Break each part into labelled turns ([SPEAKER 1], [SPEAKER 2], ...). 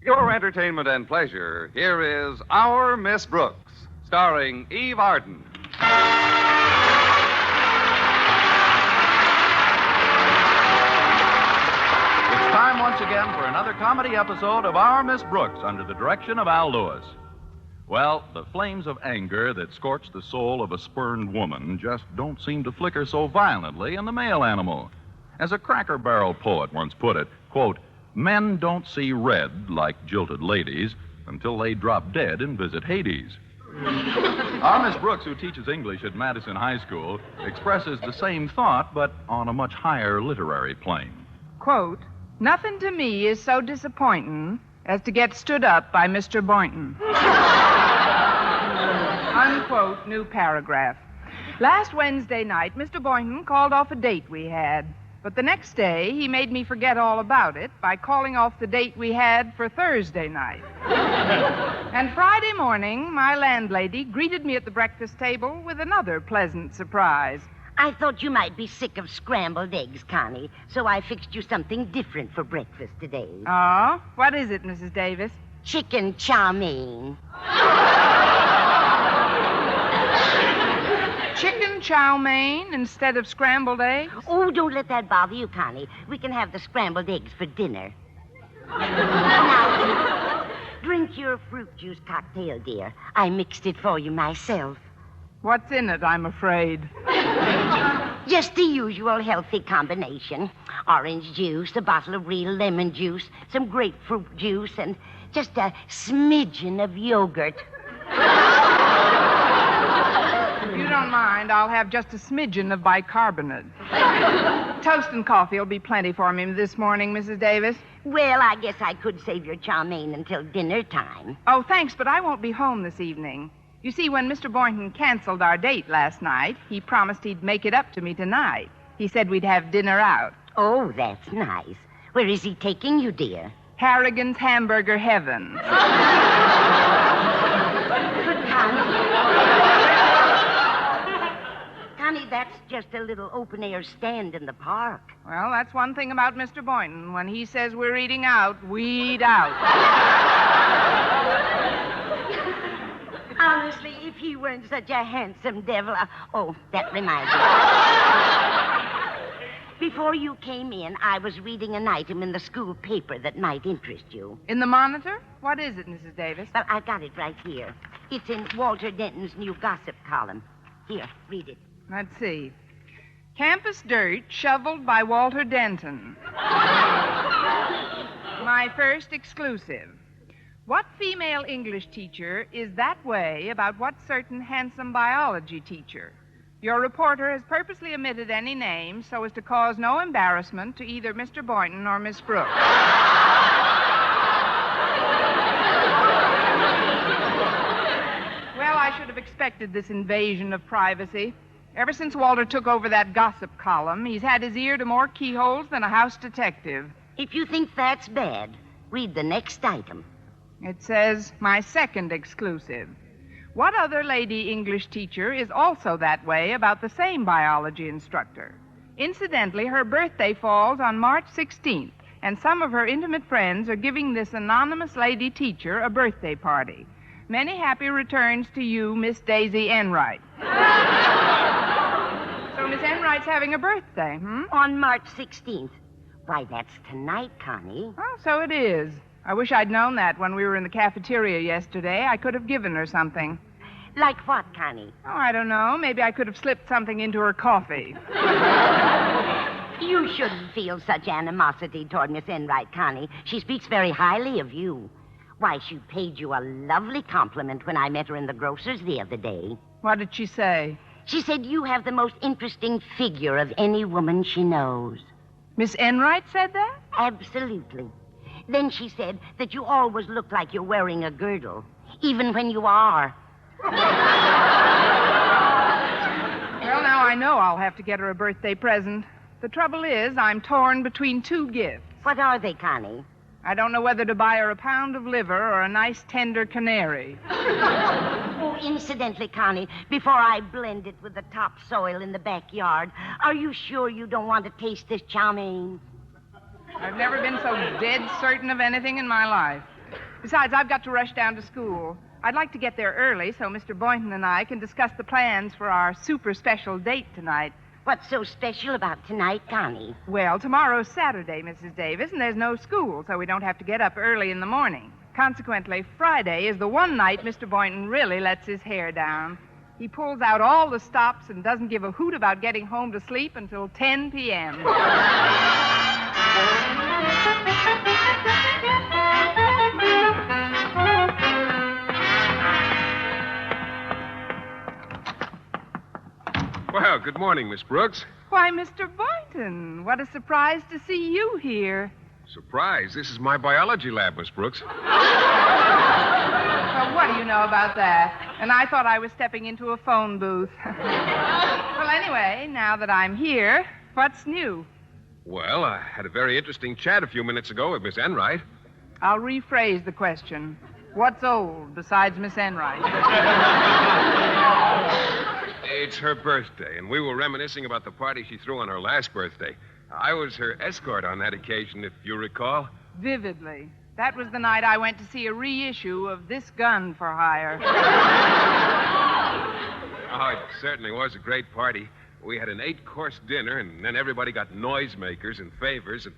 [SPEAKER 1] Your entertainment and pleasure, here is Our Miss Brooks, starring Eve Arden.
[SPEAKER 2] It's time once again for another comedy episode of Our Miss Brooks under the direction of Al Lewis. Well, the flames of anger that scorch the soul of a spurned woman just don't seem to flicker so violently in the male animal. As a Cracker Barrel poet once put it, quote, men don't see red like jilted ladies until they drop dead and visit Hades. Our Miss Brooks, who teaches English at Madison High School, expresses the same thought, but on a much higher literary plane.
[SPEAKER 3] Quote, nothing to me is so disappointing as to get stood up by Mr. Boynton. Unquote, new paragraph. Last Wednesday night, Mr. Boynton called off a date we had. But the next day, he made me forget all about it by calling off the date we had for Thursday night. And Friday morning, my landlady greeted me at the breakfast table with another pleasant surprise.
[SPEAKER 4] I thought you might be sick of scrambled eggs, Connie, so I fixed you something different for breakfast today.
[SPEAKER 3] Oh, what is it, Mrs. Davis?
[SPEAKER 4] Chicken chow mein.
[SPEAKER 3] Chicken chow mein instead of scrambled eggs?
[SPEAKER 4] Oh, don't let that bother you, Connie. We can have the scrambled eggs for dinner. Now, drink your fruit juice cocktail, dear. I mixed it for you myself.
[SPEAKER 3] What's in it, I'm afraid?
[SPEAKER 4] Just the usual healthy combination. Orange juice, a bottle of real lemon juice, some grapefruit juice, and just a smidgen of yogurt.
[SPEAKER 3] If you don't mind, I'll have just a smidgen of bicarbonate. Toast and coffee will be plenty for me this morning, Mrs. Davis.
[SPEAKER 4] Well, I guess I could save your chow mein until dinner time.
[SPEAKER 3] Oh, thanks, but I won't be home this evening. You see, when Mr. Boynton canceled our date last night, he promised he'd make it up to me tonight. He said we'd have dinner out.
[SPEAKER 4] Oh, that's nice. Where is he taking you, dear?
[SPEAKER 3] Harrigan's Hamburger Heaven.
[SPEAKER 4] Connie, that's just a little open-air stand in the park.
[SPEAKER 3] Well, that's one thing about Mr. Boynton. When he says we're eating out, we eat out.
[SPEAKER 4] Honestly, if he weren't such a handsome devil... Oh, that reminds me. Before you came in, I was reading an item in the school paper that might interest you.
[SPEAKER 3] In the Monitor? What is it, Mrs. Davis?
[SPEAKER 4] Well, I've got it right here. It's in Walter Denton's new gossip column. Here, read it.
[SPEAKER 3] Let's see. Campus dirt shoveled by Walter Denton. My first exclusive. What female English teacher is that way about what certain handsome biology teacher? Your reporter has purposely omitted any names so as to cause no embarrassment to either Mr. Boynton or Miss Brooks. Well, I should have expected this invasion of privacy. Ever since Walter took over that gossip column, he's had his ear to more keyholes than a house detective.
[SPEAKER 4] If you think that's bad, read the next item.
[SPEAKER 3] It says, my second exclusive. What other lady English teacher is also that way about the same biology instructor? Incidentally, her birthday falls on March 16th, and some of her intimate friends are giving this anonymous lady teacher a birthday party. Many happy returns to you, Miss Daisy Enright. So Miss Enright's having a birthday,
[SPEAKER 4] On March 16th. Why, that's tonight, Connie.
[SPEAKER 3] Oh, so it is. I wish I'd known that when we were in the cafeteria yesterday. I could have given her something.
[SPEAKER 4] Like what, Connie?
[SPEAKER 3] Oh, I don't know. Maybe I could have slipped something into her coffee.
[SPEAKER 4] You shouldn't feel such animosity toward Miss Enright, Connie. She speaks very highly of you. Why, she paid you a lovely compliment when I met her in the grocer's the other day.
[SPEAKER 3] What did she say?
[SPEAKER 4] She said you have the most interesting figure of any woman she knows.
[SPEAKER 3] Miss Enright said that?
[SPEAKER 4] Absolutely. Then she said that you always look like you're wearing a girdle, even when you are.
[SPEAKER 3] Well, now I know I'll have to get her a birthday present. The trouble is, I'm torn between two gifts.
[SPEAKER 4] What are they, Connie?
[SPEAKER 3] I don't know whether to buy her a pound of liver or a nice tender canary.
[SPEAKER 4] Oh, incidentally, Connie, before I blend it with the topsoil in the backyard, are you sure you don't want to taste this chow mein?
[SPEAKER 3] I've never been so dead certain of anything in my life. Besides, I've got to rush down to school. I'd like to get there early so Mr. Boynton and I can discuss the plans for our super special date tonight.
[SPEAKER 4] What's so special about tonight, Connie?
[SPEAKER 3] Well, tomorrow's Saturday, Mrs. Davis, and there's no school, so we don't have to get up early in the morning. Consequently, Friday is the one night Mr. Boynton really lets his hair down. He pulls out all the stops and doesn't give a hoot about getting home to sleep until 10 p.m.
[SPEAKER 5] Well, good morning, Miss Brooks.
[SPEAKER 3] Why, Mr. Boynton, what a surprise to see you here.
[SPEAKER 5] Surprise. This is my biology lab, Miss Brooks.
[SPEAKER 3] Well, what do you know about that? And I thought I was stepping into a phone booth. Well, anyway, now that I'm here, what's new?
[SPEAKER 5] Well, I had a very interesting chat a few minutes ago with Miss Enright.
[SPEAKER 3] I'll rephrase the question. What's old besides Miss Enright?
[SPEAKER 5] It's her birthday, and we were reminiscing about the party she threw on her last birthday. I was her escort on that occasion, if you recall.
[SPEAKER 3] Vividly. That was the night I went to see a reissue of This Gun for Hire.
[SPEAKER 5] Oh, it certainly was a great party. We had an 8-course dinner, and then everybody got noisemakers and favors. And,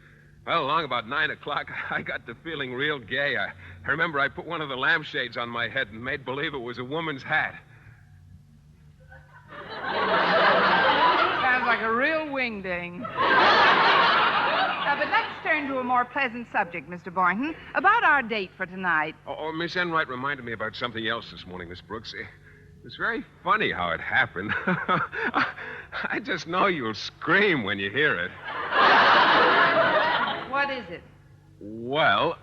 [SPEAKER 5] well, along about 9 o'clock, I got to feeling real gay. I remember I put one of the lampshades on my head and made believe it was a woman's hat.
[SPEAKER 3] Sounds like a real wingding. But let's turn to a more pleasant subject, Mr. Boynton, about our date for tonight.
[SPEAKER 5] Oh, Miss Enright reminded me about something else this morning, Miss Brooks. It's very funny how it happened. I just know you'll scream when you hear it.
[SPEAKER 3] What is it?
[SPEAKER 5] Well,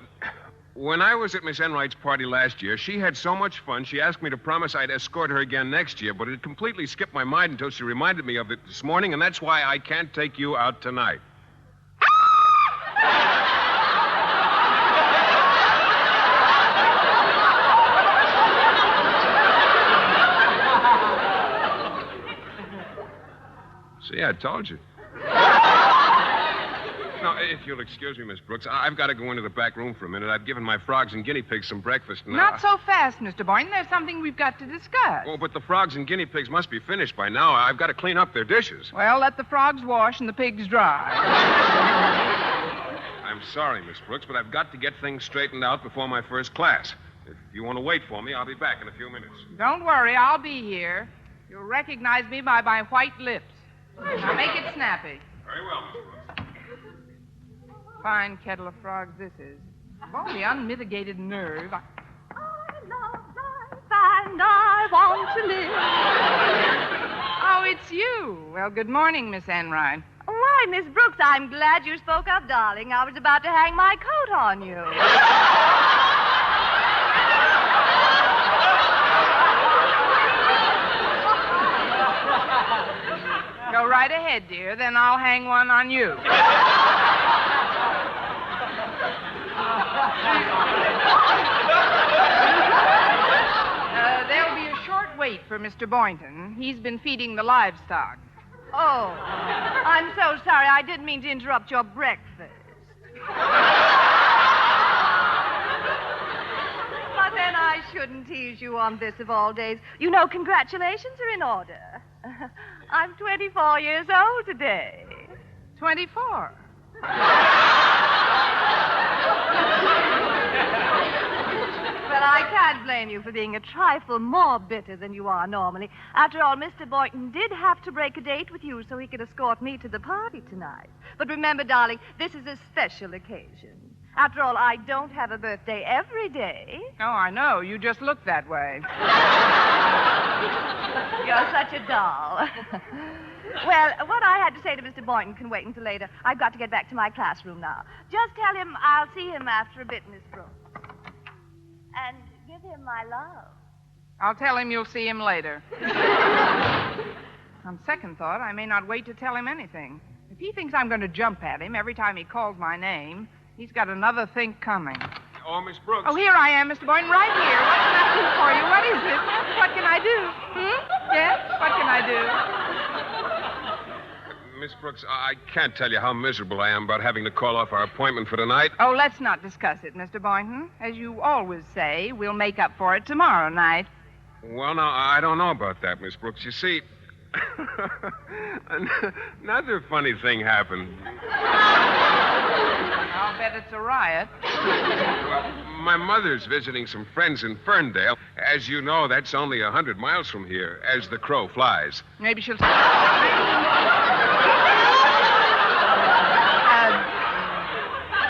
[SPEAKER 5] when I was at Miss Enright's party last year, she had so much fun, she asked me to promise I'd escort her again next year, but it completely skipped my mind until she reminded me of it this morning, and that's why I can't take you out tonight. See, I told you. No, if you'll excuse me, Miss Brooks, I've got to go into the back room for a minute. I've given my frogs and guinea pigs some breakfast. And
[SPEAKER 3] Not so fast, Mr. Boynton. There's something we've got to discuss.
[SPEAKER 5] Oh, but the frogs and guinea pigs must be finished by now. I've got to clean up their dishes.
[SPEAKER 3] Well, let the frogs wash and the pigs dry.
[SPEAKER 5] I'm sorry, Miss Brooks, but I've got to get things straightened out before my first class. If you want to wait for me, I'll be back in a few minutes.
[SPEAKER 3] Don't worry, I'll be here. You'll recognize me by my white lips. Now make it snappy.
[SPEAKER 5] Very well, Miss Brooks.
[SPEAKER 3] Fine kettle of frogs this is. Of all the unmitigated nerve.
[SPEAKER 6] I love life and I want to live.
[SPEAKER 3] Oh, it's you. Well, good morning, Miss Enright.
[SPEAKER 6] Why, Miss Brooks, I'm glad you spoke up, darling. I was about to hang my coat on you.
[SPEAKER 3] Go right ahead, dear. Then I'll hang one on you. There'll be a short wait for Mr. Boynton. He's been feeding the livestock.
[SPEAKER 6] Oh, I'm so sorry. I didn't mean to interrupt your breakfast. But then I shouldn't tease you on this of all days. You know, congratulations are in order. I'm 24 years old today.
[SPEAKER 3] 24.
[SPEAKER 6] Well, I can't blame you for being a trifle more bitter than you are normally. After all, Mr. Boynton did have to break a date with you so he could escort me to the party tonight. But remember, darling, this is a special occasion. After all, I don't have a birthday every day.
[SPEAKER 3] Oh, I know. You just look that way.
[SPEAKER 6] You're such a doll. Well, what I had to say to Mr. Boynton can wait until later. I've got to get back to my classroom now. Just tell him I'll see him after a bit, Miss Brooks. And give him my love.
[SPEAKER 3] I'll tell him you'll see him later. On second thought, I may not wait to tell him anything. If he thinks I'm going to jump at him every time he calls my name, he's got another think coming.
[SPEAKER 5] Oh, Miss Brooks.
[SPEAKER 3] Oh, here I am, Mr. Boynton, right here. What can I do for you? What is it? What can I do? Yes? What can I do?
[SPEAKER 5] Miss Brooks, I can't tell you how miserable I am about having to call off our appointment for tonight.
[SPEAKER 3] Oh, let's not discuss it, Mr. Boynton. As you always say, we'll make up for it tomorrow night.
[SPEAKER 5] Well, now, I don't know about that, Miss Brooks. You see, another funny thing happened.
[SPEAKER 3] I'll bet it's a riot.
[SPEAKER 5] Well, my mother's visiting some friends in Ferndale. As you know, that's only 100 miles from here, as the crow flies.
[SPEAKER 3] Maybe she'll...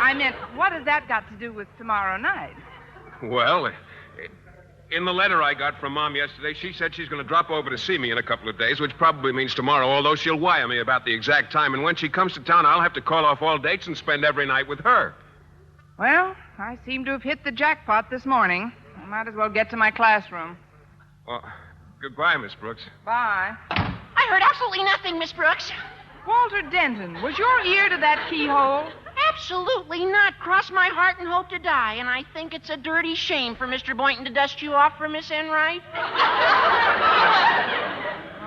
[SPEAKER 3] I meant, what has that got to do with tomorrow night?
[SPEAKER 5] Well, in the letter I got from Mom yesterday, she said she's going to drop over to see me in a couple of days, which probably means tomorrow, although she'll wire me about the exact time. And when she comes to town, I'll have to call off all dates and spend every night with her.
[SPEAKER 3] Well, I seem to have hit the jackpot this morning. I might as well get to my classroom.
[SPEAKER 5] Well, goodbye, Miss Brooks.
[SPEAKER 3] Bye.
[SPEAKER 4] I heard absolutely nothing, Miss Brooks.
[SPEAKER 3] Walter Denton, was your ear to that keyhole?
[SPEAKER 7] Absolutely not. Cross my heart and hope to die. And I think it's a dirty shame for Mr. Boynton to dust you off for Miss Enright.
[SPEAKER 3] Well,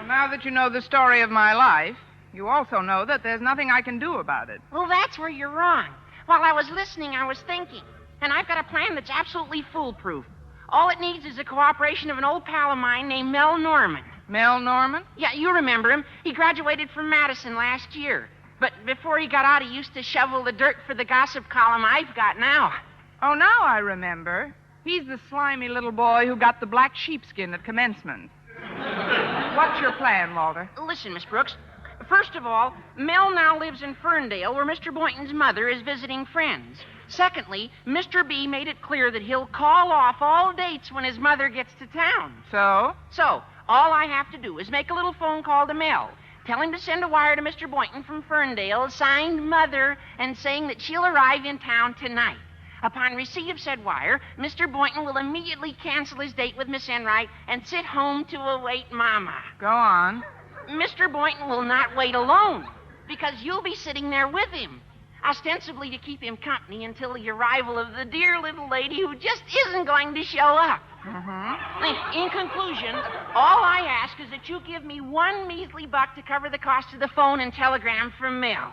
[SPEAKER 3] now that you know the story of my life, you also know that there's nothing I can do about it.
[SPEAKER 7] Well, that's where you're wrong. While I was listening, I was thinking. And I've got a plan that's absolutely foolproof. All it needs is the cooperation of an old pal of mine named Mel Norman.
[SPEAKER 3] Mel Norman?
[SPEAKER 7] Yeah, you remember him. He graduated from Madison last year. But before he got out, he used to shovel the dirt for the gossip column I've got now.
[SPEAKER 3] Oh, now I remember. He's the slimy little boy who got the black sheepskin at commencement. What's your plan, Walter?
[SPEAKER 7] Listen, Miss Brooks. First of all, Mel now lives in Ferndale, where Mr. Boynton's mother is visiting friends. Secondly, Mr. B made it clear that he'll call off all dates when his mother gets to town.
[SPEAKER 3] So?
[SPEAKER 7] So, all I have to do is make a little phone call to Mel. Tell him to send a wire to Mr. Boynton from Ferndale, signed Mother, and saying that she'll arrive in town tonight. Upon receipt of said wire, Mr. Boynton will immediately cancel his date with Miss Enright and sit home to await Mama.
[SPEAKER 3] Go on.
[SPEAKER 7] Mr. Boynton will not wait alone, because you'll be sitting there with him, ostensibly to keep him company until the arrival of the dear little lady who just isn't going to show up.
[SPEAKER 3] Mm-hmm.
[SPEAKER 7] In conclusion, all I ask is that you give me one measly buck to cover the cost of the phone and telegram from Mel.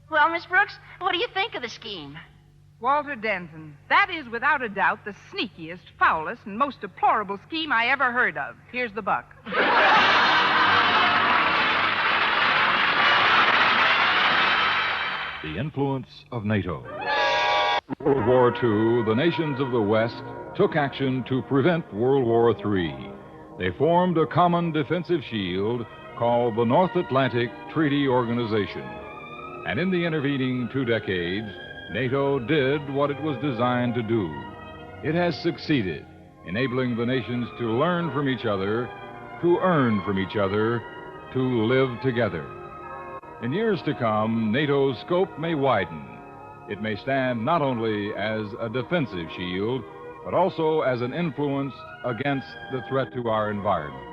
[SPEAKER 7] Well, Miss Brooks, what do you think of the scheme?
[SPEAKER 3] Walter Denton, that is without a doubt the sneakiest, foulest, and most deplorable scheme I ever heard of. Here's the buck.
[SPEAKER 8] The influence of NATO. World War II, the nations of the West took action to prevent World War III. They formed a common defensive shield called the North Atlantic Treaty Organization. And in the intervening 2 decades, NATO did what it was designed to do. It has succeeded, enabling the nations to learn from each other, to earn from each other, to live together. In years to come, NATO's scope may widen. It may stand not only as a defensive shield, but also as an influence against the threat to our environment.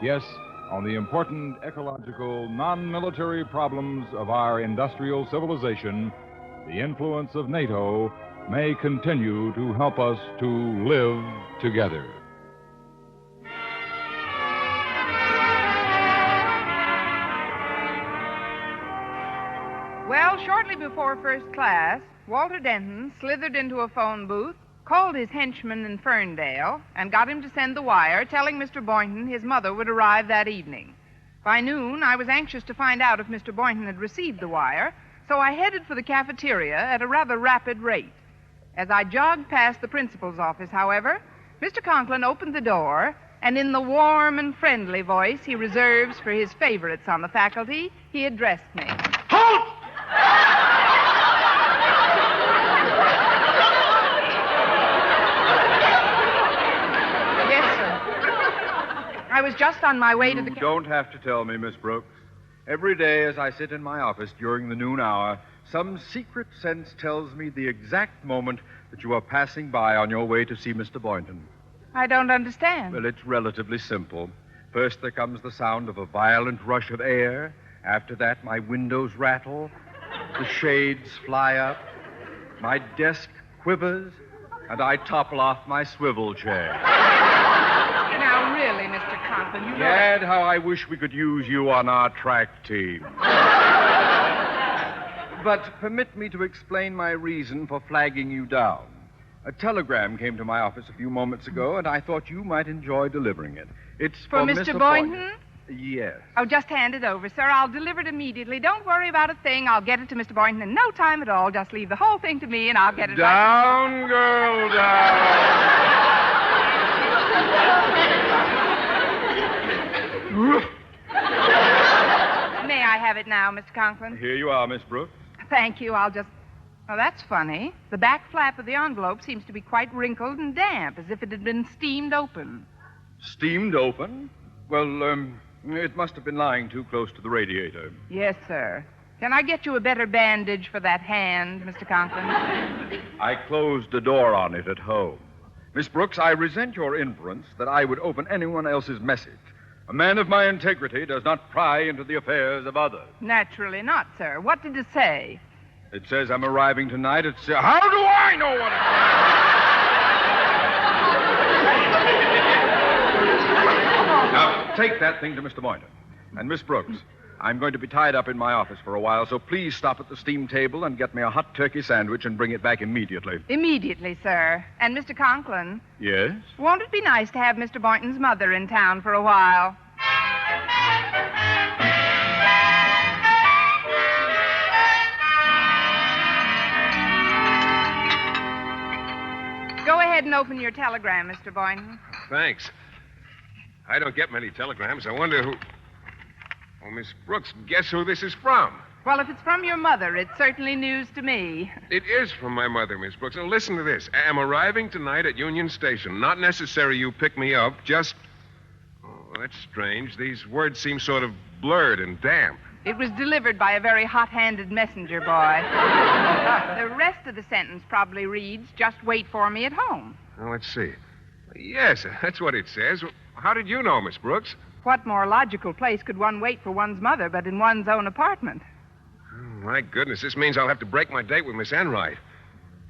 [SPEAKER 8] Yes, on the important ecological, non-military problems of our industrial civilization, the influence of NATO may continue to help us to live together.
[SPEAKER 3] Well, shortly before first class, Walter Denton slithered into a phone booth, called his henchman in Ferndale, and got him to send the wire telling Mr. Boynton his mother would arrive that evening. By noon, I was anxious to find out if Mr. Boynton had received the wire, so I headed for the cafeteria at a rather rapid rate. As I jogged past the principal's office, however, Mr. Conklin opened the door, and in the warm and friendly voice he reserves for his favorites on the faculty, he addressed me.
[SPEAKER 5] Halt!
[SPEAKER 3] Yes, sir. I was just on my way to the...
[SPEAKER 9] You don't have to tell me, Miss Brooks. Every day as I sit in my office during the noon hour, some secret sense tells me the exact moment that you are passing by on your way to see Mr. Boynton.
[SPEAKER 3] I don't understand.
[SPEAKER 9] Well, it's relatively simple. First, there comes the sound of a violent rush of air. After that, my windows rattle, the shades fly up, my desk quivers, and I topple off my swivel chair.
[SPEAKER 3] Now, really, Mr. Conklin, you know...
[SPEAKER 9] Gad, how I wish we could use you on our track team. But permit me to explain my reason for flagging you down. A telegram came to my office a few moments ago, and I thought you might enjoy delivering it. It's
[SPEAKER 3] For Mr. Boynton?
[SPEAKER 9] Yes.
[SPEAKER 3] Oh, just hand it over, sir. I'll deliver it immediately. Don't worry about a thing. I'll get it to Mr. Boynton in no time at all. Just leave the whole thing to me, and I'll get it
[SPEAKER 9] Down, girl, down.
[SPEAKER 3] May I have it now, Mr. Conklin?
[SPEAKER 9] Here you are, Miss Brooks.
[SPEAKER 3] Thank you. I'll just... Oh, that's funny. The back flap of the envelope seems to be quite wrinkled and damp, as if it had been steamed open.
[SPEAKER 9] Steamed open? Well, it must have been lying too close to the radiator.
[SPEAKER 3] Yes, sir. Can I get you a better bandage for that hand, Mr. Conklin?
[SPEAKER 9] I closed the door on it at home. Miss Brooks, I resent your inference that I would open anyone else's message. A man of my integrity does not pry into the affairs of others.
[SPEAKER 3] Naturally not, sir. What did it say?
[SPEAKER 9] It says I'm arriving tonight at... How do I know what it... Now, take that thing to Mr. Boynton. And Miss Brooks, I'm going to be tied up in my office for a while, so please stop at the steam table and get me a hot turkey sandwich and bring it back immediately.
[SPEAKER 3] Immediately, sir. And Mr. Conklin?
[SPEAKER 9] Yes?
[SPEAKER 3] Won't it be nice to have Mr. Boynton's mother in town for a while? Go ahead and open your telegram, Mr. Boynton.
[SPEAKER 5] Thanks. I don't get many telegrams. I wonder who... Oh, Miss Brooks, guess who this is from?
[SPEAKER 3] Well, if it's from your mother, it's certainly news to me.
[SPEAKER 5] It is from my mother, Miss Brooks. Now, listen to this. I'm arriving tonight at Union Station. Not necessary you pick me up, just... Oh, that's strange. These words seem sort of blurred and damp.
[SPEAKER 3] It was delivered by a very hot-handed messenger boy. The rest of the sentence probably reads, just wait for me at home.
[SPEAKER 5] Now, let's see. Yes, that's what it says. How did you know, Miss Brooks?
[SPEAKER 3] What more logical place could one wait for one's mother but in one's own apartment?
[SPEAKER 5] Oh, my goodness, this means I'll have to break my date with Miss Enright.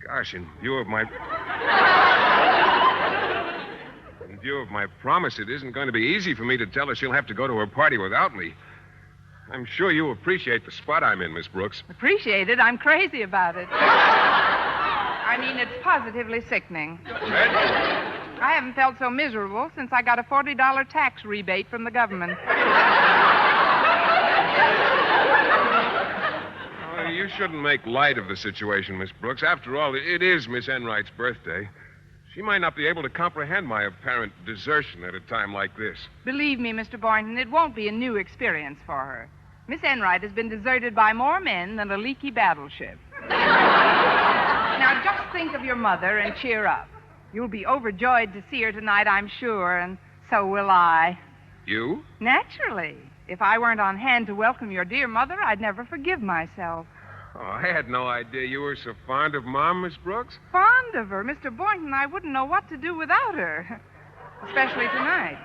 [SPEAKER 5] Gosh, in view of my promise, it isn't going to be easy for me to tell her she'll have to go to her party without me. I'm sure you appreciate the spot I'm in, Miss Brooks.
[SPEAKER 3] Appreciate it? I'm crazy about it. I mean, it's positively sickening.
[SPEAKER 5] Red?
[SPEAKER 3] I haven't felt so miserable since I got a $40 tax rebate from the government.
[SPEAKER 5] Oh, you shouldn't make light of the situation, Miss Brooks. After all, it is Miss Enright's birthday. She might not be able to comprehend my apparent desertion at a time like this.
[SPEAKER 3] Believe me, Mr. Boynton, it won't be a new experience for her. Miss Enright has been deserted by more men than a leaky battleship. Now, just think of your mother and cheer up. You'll be overjoyed to see her tonight, I'm sure, and so will I.
[SPEAKER 5] You?
[SPEAKER 3] Naturally. If I weren't on hand to welcome your dear mother, I'd never forgive myself.
[SPEAKER 5] Oh, I had no idea you were so fond of Mom, Miss Brooks.
[SPEAKER 3] Fond of her? Mr. Boynton, I wouldn't know what to do without her. Especially tonight.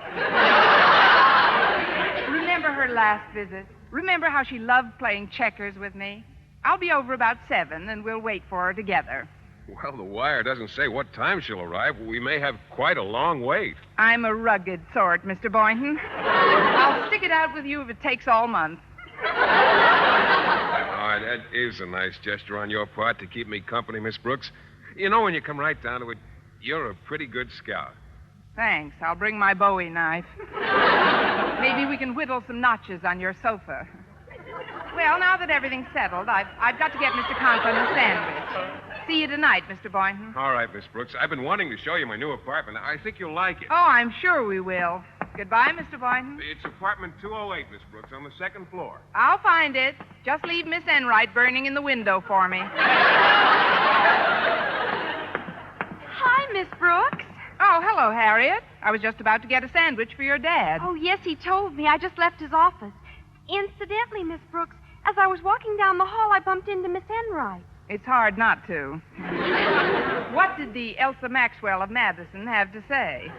[SPEAKER 3] Remember her last visit? Remember how she loved playing checkers with me? I'll be over about 7, and we'll wait for her together.
[SPEAKER 5] Well, the wire doesn't say what time she'll arrive. We may have quite a long wait.
[SPEAKER 3] I'm a rugged sort, Mr. Boynton. I'll stick it out with you if it takes all month.
[SPEAKER 5] Oh, that is a nice gesture on your part to keep me company, Miss Brooks. You know, when you come right down to it, you're a pretty good scout.
[SPEAKER 3] Thanks. I'll bring my Bowie knife. Maybe we can whittle some notches on your sofa. Well, now that everything's settled, I've got to get Mr. Conklin a sandwich. See you tonight, Mr. Boynton.
[SPEAKER 5] All right, Miss Brooks. I've been wanting to show you my new apartment. I think you'll like it.
[SPEAKER 3] Oh, I'm sure we will. Goodbye, Mr. Boynton.
[SPEAKER 5] It's apartment 208, Miss Brooks, on the second floor.
[SPEAKER 3] I'll find it. Just leave Miss Enright burning in the window for me.
[SPEAKER 6] Hi, Miss Brooks.
[SPEAKER 3] Oh, hello, Harriet. I was just about to get a sandwich for your dad.
[SPEAKER 6] Oh, yes, he told me. I just left his office. Incidentally, Miss Brooks, as I was walking down the hall, I bumped into Miss Enright.
[SPEAKER 3] It's hard not to. What did the Elsa Maxwell of Madison have to say?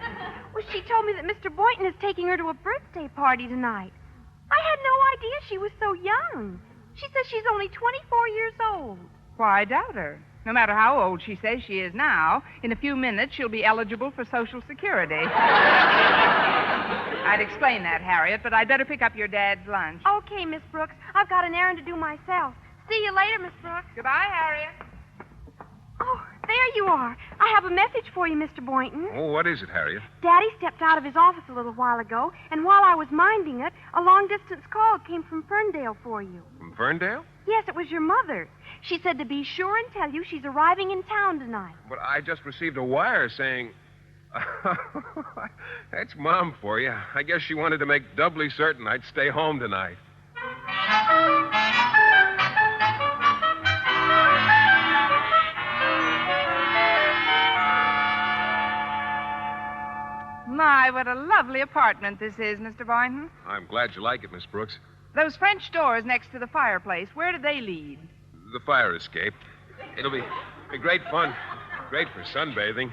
[SPEAKER 6] Well, she told me that Mr. Boynton is taking her to a birthday party tonight. I had no idea she was so young. She says she's only 24 years old.
[SPEAKER 3] Why, I doubt her. No matter how old she says she is now, in a few minutes she'll be eligible for Social Security. I'd explain that, Harriet, but I'd better pick up your dad's lunch.
[SPEAKER 6] Okay, Miss Brooks. I've got an errand to do myself. See you later, Miss Brooks.
[SPEAKER 3] Goodbye, Harriet.
[SPEAKER 6] Oh, there you are. I have a message for you, Mr. Boynton.
[SPEAKER 5] Oh, what is it, Harriet?
[SPEAKER 6] Daddy stepped out of his office a little while ago, and while I was minding it, a long-distance call came from Ferndale for you.
[SPEAKER 5] From Ferndale?
[SPEAKER 6] Yes, it was your mother. She said to be sure and tell you she's arriving in town tonight.
[SPEAKER 5] But I just received a wire saying... That's Mom for you. I guess she wanted to make doubly certain I'd stay home tonight.
[SPEAKER 3] My, what a lovely apartment this is, Mr. Boynton.
[SPEAKER 5] I'm glad you like it, Miss Brooks.
[SPEAKER 3] Those French doors next to the fireplace, where do they lead?
[SPEAKER 5] The fire escape. It'll be great fun. Great for sunbathing.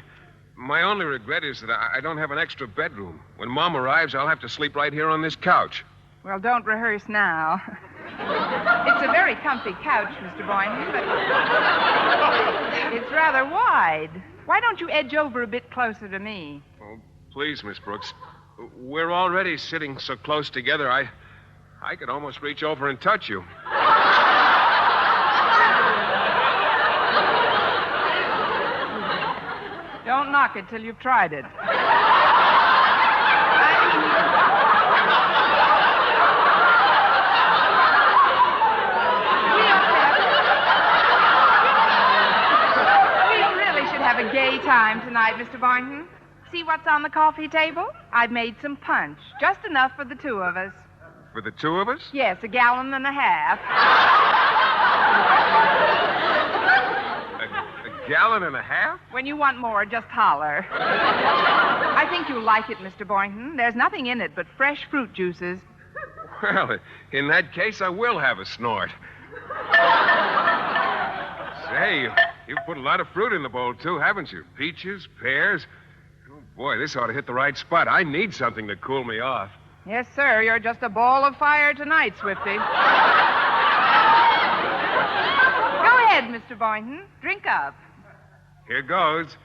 [SPEAKER 5] My only regret is that I don't have an extra bedroom. When Mom arrives, I'll have to sleep right here on this couch.
[SPEAKER 3] Well, don't rehearse now. It's a very comfy couch, Mr. Boynton, but it's rather wide. Why don't you edge over a bit closer to me?
[SPEAKER 5] Oh, please, Miss Brooks. We're already sitting so close together, I could almost reach over and touch you.
[SPEAKER 3] Don't knock it till you've tried it. We really should have a gay time tonight, Mr. Boynton. See what's on the coffee table? I've made some punch, just enough for the two of us.
[SPEAKER 5] For the two of us?
[SPEAKER 3] Yes, 1.5 gallons.
[SPEAKER 5] A gallon and a half?
[SPEAKER 3] When you want more, just holler. I think you'll like it, Mr. Boynton. There's nothing in it but fresh fruit juices.
[SPEAKER 5] Well, in that case, I will have a snort. Say, you've put a lot of fruit in the bowl, too, haven't you? Peaches, pears. Oh, boy, this ought to hit the right spot. I need something to cool me off.
[SPEAKER 3] Yes, sir. You're just a ball of fire tonight, Swifty. Go ahead, Mr. Boynton. Drink up.
[SPEAKER 5] Here goes.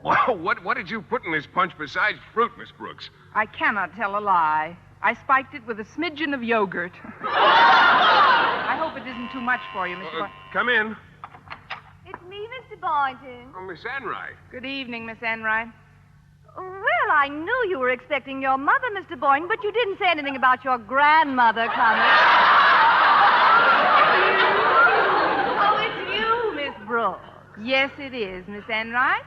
[SPEAKER 5] Wow, what did you put in this punch besides fruit, Miss Brooks?
[SPEAKER 3] I cannot tell a lie. I spiked it with a smidgen of yogurt. I hope it isn't too much for you, Mr. Boynton.
[SPEAKER 5] Come in.
[SPEAKER 6] It's me, Mr. Boynton.
[SPEAKER 5] Oh, Miss Enright.
[SPEAKER 3] Good evening, Miss Enright.
[SPEAKER 6] Well, I knew you were expecting your mother, Mr. Boynton, but you didn't say anything about your grandmother coming. Oh, it's you, Miss Brooks.
[SPEAKER 3] Yes, it is, Miss Enright.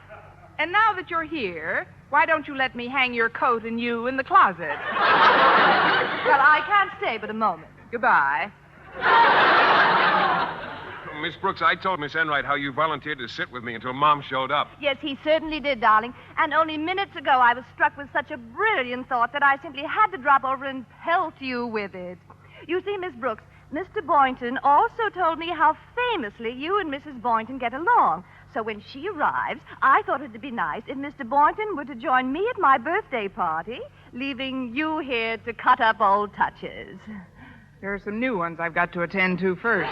[SPEAKER 3] And now that you're here, why don't you let me hang your coat and you in the closet?
[SPEAKER 6] Well, I can't stay but a moment.
[SPEAKER 3] Goodbye.
[SPEAKER 5] Miss Brooks, I told Miss Enright how you volunteered to sit with me until Mom showed up.
[SPEAKER 6] Yes, he certainly did, darling. And only minutes ago, I was struck with such a brilliant thought that I simply had to drop over and pelt you with it. You see, Miss Brooks, Mr. Boynton also told me how famously you and Mrs. Boynton get along. So when she arrives, I thought it'd be nice if Mr. Boynton were to join me at my birthday party, leaving you here to cut up old touches.
[SPEAKER 3] There are some new ones I've got to attend to first.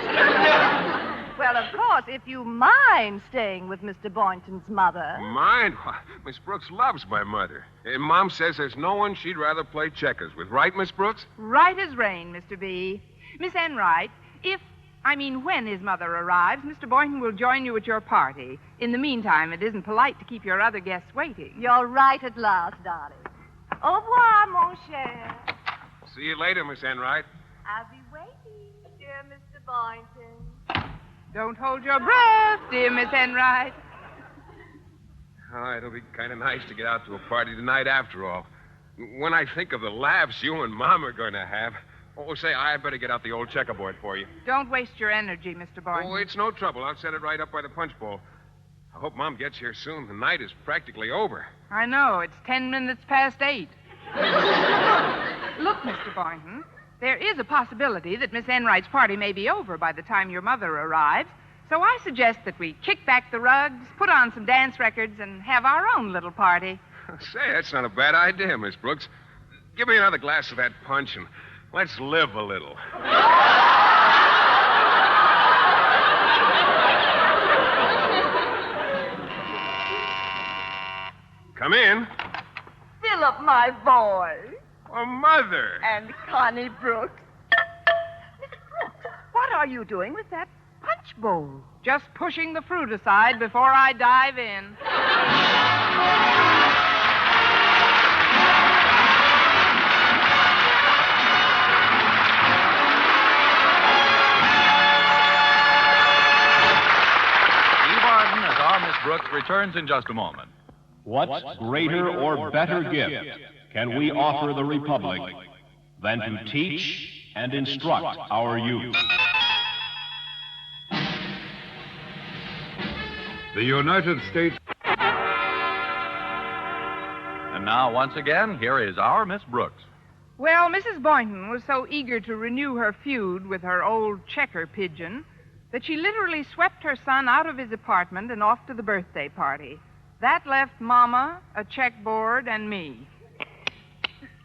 [SPEAKER 6] Well, of course, if you mind staying with Mr. Boynton's mother.
[SPEAKER 5] Mind? Why, Miss Brooks loves my mother. And Mom says there's no one she'd rather play checkers with. Right, Miss Brooks?
[SPEAKER 3] Right as rain, Mr. B. Miss Enright, when his mother arrives, Mr. Boynton will join you at your party. In the meantime, it isn't polite to keep your other guests waiting.
[SPEAKER 6] You're right at last, darling. Au revoir, mon cher.
[SPEAKER 5] See you later, Miss Enright.
[SPEAKER 6] I'll be waiting, dear Mr. Boynton.
[SPEAKER 3] Don't hold your breath, dear Miss Enright.
[SPEAKER 5] Oh, it'll be kind of nice to get out to a party tonight after all. When I think of the laughs you and Mom are going to have... Oh, say, I better get out the old checkerboard for you.
[SPEAKER 3] Don't waste your energy, Mr. Boynton.
[SPEAKER 5] Oh, it's no trouble. I'll set it right up by the punch bowl. I hope Mom gets here soon. The night is practically over.
[SPEAKER 3] I know. It's 10 minutes past 8. Look, Mr. Boynton, there is a possibility that Miss Enright's party may be over by the time your mother arrives. So I suggest that we kick back the rugs, put on some dance records, and have our own little party.
[SPEAKER 5] Say, that's not a bad idea, Miss Brooks. Give me another glass of that punch and let's live a little. Come in.
[SPEAKER 4] Philip, my boy.
[SPEAKER 5] Oh, Mother.
[SPEAKER 4] And Connie Brooks. Miss Brooks,
[SPEAKER 6] are you doing with that punch bowl?
[SPEAKER 3] Just pushing the fruit aside before I dive in.
[SPEAKER 2] Eve Arden as our Miss Brooks returns in just a moment.
[SPEAKER 10] What greater or better gift can we offer the Republic than to teach and instruct our youth?
[SPEAKER 8] The United States.
[SPEAKER 2] And now, once again, here is our Miss Brooks.
[SPEAKER 3] Well, Mrs. Boynton was so eager to renew her feud with her old checker pigeon that she literally swept her son out of his apartment and off to the birthday party. That left Mama, a checkboard, and me.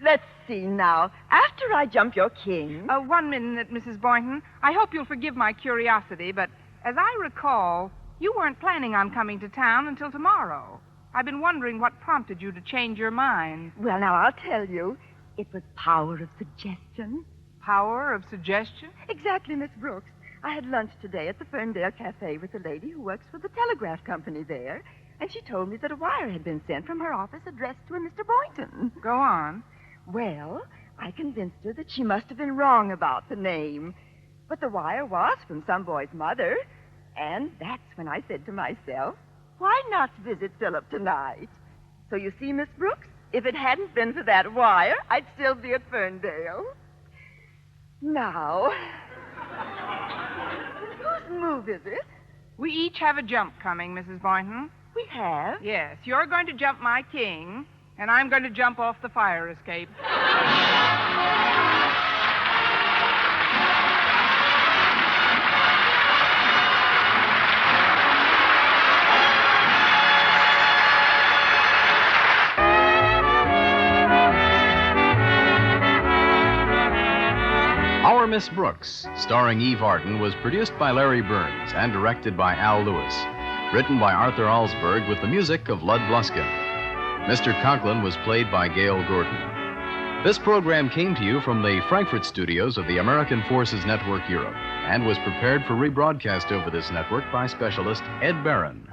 [SPEAKER 6] Let's see now. After I jump your king...
[SPEAKER 3] 1 minute, Mrs. Boynton. I hope you'll forgive my curiosity, but as I recall, you weren't planning on coming to town until tomorrow. I've been wondering what prompted you to change your mind.
[SPEAKER 6] Well, now, I'll tell you. It was power of suggestion.
[SPEAKER 3] Power of suggestion?
[SPEAKER 6] Exactly, Miss Brooks. I had lunch today at the Ferndale Cafe with a lady who works for the telegraph company there, and she told me that a wire had been sent from her office addressed to a Mr. Boynton.
[SPEAKER 3] Go on.
[SPEAKER 6] Well, I convinced her that she must have been wrong about the name. But the wire was from some boy's mother, and that's when I said to myself, why not visit Philip tonight? So you see, Miss Brooks, if it hadn't been for that wire, I'd still be at Ferndale. Now, whose move is it?
[SPEAKER 3] We each have a jump coming, Mrs. Boynton.
[SPEAKER 6] We have?
[SPEAKER 3] Yes, you're going to jump my king, and I'm going to jump off the fire escape.
[SPEAKER 11] Our Miss Brooks, starring Eve Arden, was produced by Larry Burns and directed by Al Lewis. Written by Arthur Alsberg with the music of Lud Bluskin. Mr. Conklin was played by Gale Gordon. This program came to you from the Frankfurt studios of the American Forces Network Europe and was prepared for rebroadcast over this network by specialist Ed Barron.